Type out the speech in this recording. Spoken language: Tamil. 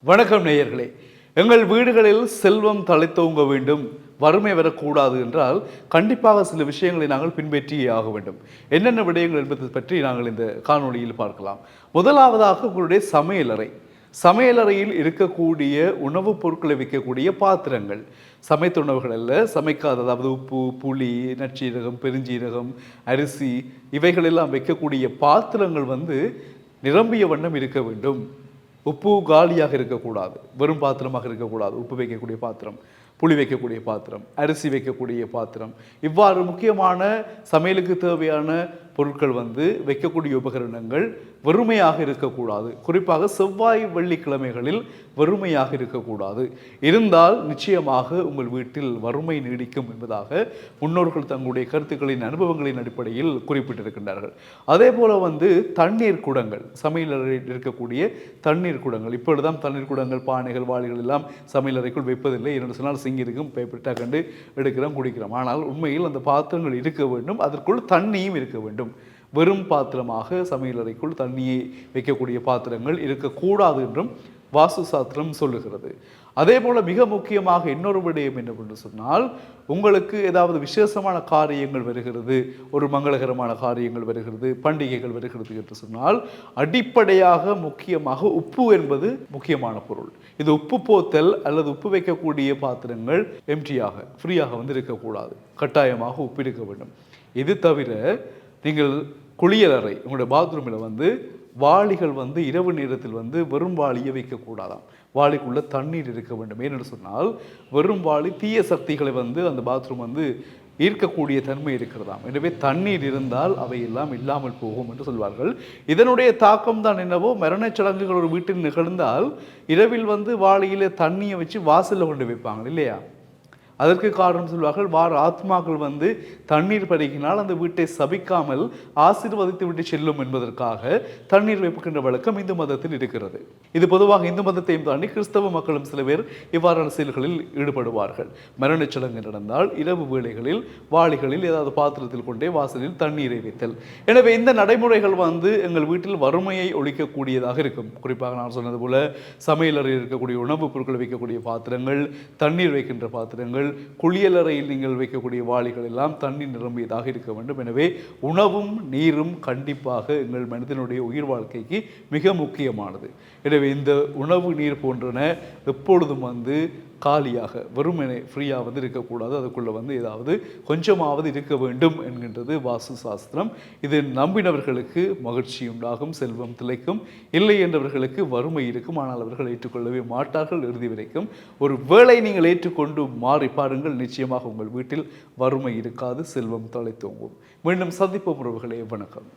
வணக்கம் நேயர்களே. எங்கள் வீடுகளில் செல்வம் தழைத்தோங்க வேண்டும், வறுமை வரக்கூடாது என்றால் கண்டிப்பாக சில விஷயங்களை நாங்கள் பின்பற்றியே ஆக வேண்டும். என்னென்ன விடயங்கள் என்பதை பற்றி நாங்கள் இந்த காணொளியில் பார்க்கலாம். முதலாவதாக உங்களுடைய சமையலறை. சமையலறையில் இருக்கக்கூடிய உணவுப் பொருட்களை வைக்கக்கூடிய பாத்திரங்கள், சமைத்த உணவுகள் அல்ல, சமைக்காத, அதாவது உப்பு, புளி, நற்சீரகம், பெருஞ்சீரகம், அரிசி, இவைகளெல்லாம் வைக்கக்கூடிய பாத்திரங்கள் நிரம்பிய வண்ணம் இருக்க வேண்டும். உப்பு காலியாக இருக்கக்கூடாது, வெறும் பாத்திரமாக இருக்கக்கூடாது. உப்பு வைக்கக்கூடிய பாத்திரம், புளி வைக்கக்கூடிய பாத்திரம், அரிசி வைக்கக்கூடிய பாத்திரம், இவ்வாறு முக்கியமான சமையலுக்கு தேவையான பொருட்கள் வைக்கக்கூடிய உபகரணங்கள் வெறுமையாக இருக்கக்கூடாது. குறிப்பாக செவ்வாய் வெள்ளிக்கிழமைகளில் வெறுமையாக இருக்கக்கூடாது. இருந்தால் நிச்சயமாக உங்கள் வீட்டில் வறுமை நீடிக்கும் என்பதாக முன்னோர்கள் தங்களுடைய கருத்துக்களின் அனுபவங்களின் அடிப்படையில் குறிப்பிட்டிருக்கின்றார்கள். அதே போல தண்ணீர் குடங்கள், சமையலறையில் இருக்கக்கூடிய தண்ணீர் குடங்கள், இப்பொழுதுதான் தண்ணீர் குடங்கள், பானைகள், வாளிகள் எல்லாம் சமையலறைக்குள் வைப்பதில்லை. என்று சொன்னால் சிங்கி இருக்கும், பேப்பர்ட்டா கண்டு எடுக்கிறோம், குடிக்கிறோம். ஆனால் உண்மையில் அந்த பாத்திரங்கள் இருக்க வேண்டும், அதற்குள் தண்ணியும் இருக்க வேண்டும். வெறும் பாத்திரமாக சமையலறைக்குள் தண்ணியை வைக்கக்கூடிய பாத்திரங்கள் இருக்கக்கூடாது என்றும் வாஸ்து சாஸ்திரம் சொல்லுகிறது. அதே போல மிக முக்கியமாக இன்னொரு விடயம் என்னவென்று சொன்னால், உங்களுக்கு ஏதாவது விசேஷமான காரியங்கள் வருகிறது, ஒரு மங்களகரமான காரியங்கள் வருகிறது, பண்டிகைகள் வருகிறது என்று சொன்னால், அடிப்படையாக முக்கியமாக உப்பு என்பது முக்கியமான பொருள். இது உப்பு போத்தல் அல்லது உப்பு வைக்கக்கூடிய பாத்திரங்கள் எம்டியாக, ஃப்ரீயாக இருக்கக்கூடாது. கட்டாயமாக உப்பு இருக்க வேண்டும். இது தவிர நீங்கள் குளியலறை, உங்களுடைய பாத்ரூமில் வாளிகள் இரவு நேரத்தில் வெறும் வாளியை வைக்கக்கூடாதாம். வாளிக்குள்ள தண்ணீர் இருக்க வேண்டும். ஏனென்று சொன்னால், வெறும் வாளி தீய சக்திகளை அந்த பாத்ரூம் ஈர்க்கக்கூடிய தன்மை இருக்கிறதாம். எனவே தண்ணீர் இருந்தால் அவையெல்லாம் இல்லாமல் போகும் என்று சொல்வார்கள். இதனுடைய தாக்கம் தான் என்னவோ, மரணச் சடங்குகள் ஒரு வீட்டில் நிகழ்ந்தால் இரவில் வாளியில தண்ணியை வச்சு வாசலில் கொண்டு வைப்பாங்க இல்லையா? அதற்கு காரணம் சொல்வார்கள், வார ஆத்மாக்கள் தண்ணீர் பருகினால் அந்த வீட்டை சபிக்காமல் ஆசீர்வதித்து விட்டு செல்லும் என்பதற்காக தண்ணீர் வைக்கின்ற வழக்கம் இந்து மதத்தில் இருக்கிறது. இது பொதுவாக இந்து மதத்தையும் தாண்டி கிறிஸ்தவ மக்களும் சில பேர் இவ்வாறான செயல்களில் ஈடுபடுவார்கள். மரணச் சடங்கு நடந்தால் இரவு வேளைகளில் வாளிகளில் ஏதாவது பாத்திரத்தில் கொண்டே வாசலில் தண்ணீரை வைத்தல். எனவே இந்த நடைமுறைகள் எங்கள் வீட்டில் வறுமையை ஒழிக்கக்கூடியதாக இருக்கும். குறிப்பாக நான் சொன்னது போல சமையலறையில் இருக்கக்கூடிய உணவுப் பொருட்களை வைக்கக்கூடிய பாத்திரங்கள், தண்ணீர் வைக்கின்ற பாத்திரங்கள், குளியலறையில் நீங்கள் வைக்கக்கூடிய வாளிகள் எல்லாம் தண்ணீர் நிரம்பியதாக இருக்க வேண்டும். எனவே உணவும் நீரும் கண்டிப்பாக எங்கள் மனிதனுடைய உயிர் வாழ்க்கைக்கு மிக முக்கியமானது. எனவே இந்த உணவு, நீர் போன்றன எப்பொழுதும் காலியாக, வெறுமனே ஃப்ரீயாக இருக்கக்கூடாது. அதுக்குள்ளே ஏதாவது கொஞ்சமாவது இருக்க வேண்டும் என்கின்றது வாஸ்து சாஸ்திரம். இது நம்பினவர்களுக்கு மகிழ்ச்சி உண்டாகும், செல்வம் திளைக்கும். இல்லை என்றவர்களுக்கு வறுமை இருக்கும். ஆனால் அவர்கள் ஏற்றுக்கொள்ளவே மாட்டார்கள் இறுதி வரைக்கும். ஒரு வேளை நீங்கள் ஏற்றுக்கொண்டு மாறி பாருங்கள், நிச்சயமாக உங்கள் வீட்டில் வறுமை இருக்காது, செல்வம் தழைத்தோங்கும். மீண்டும் சந்திப்போம் உறவுகளே. வணக்கம்.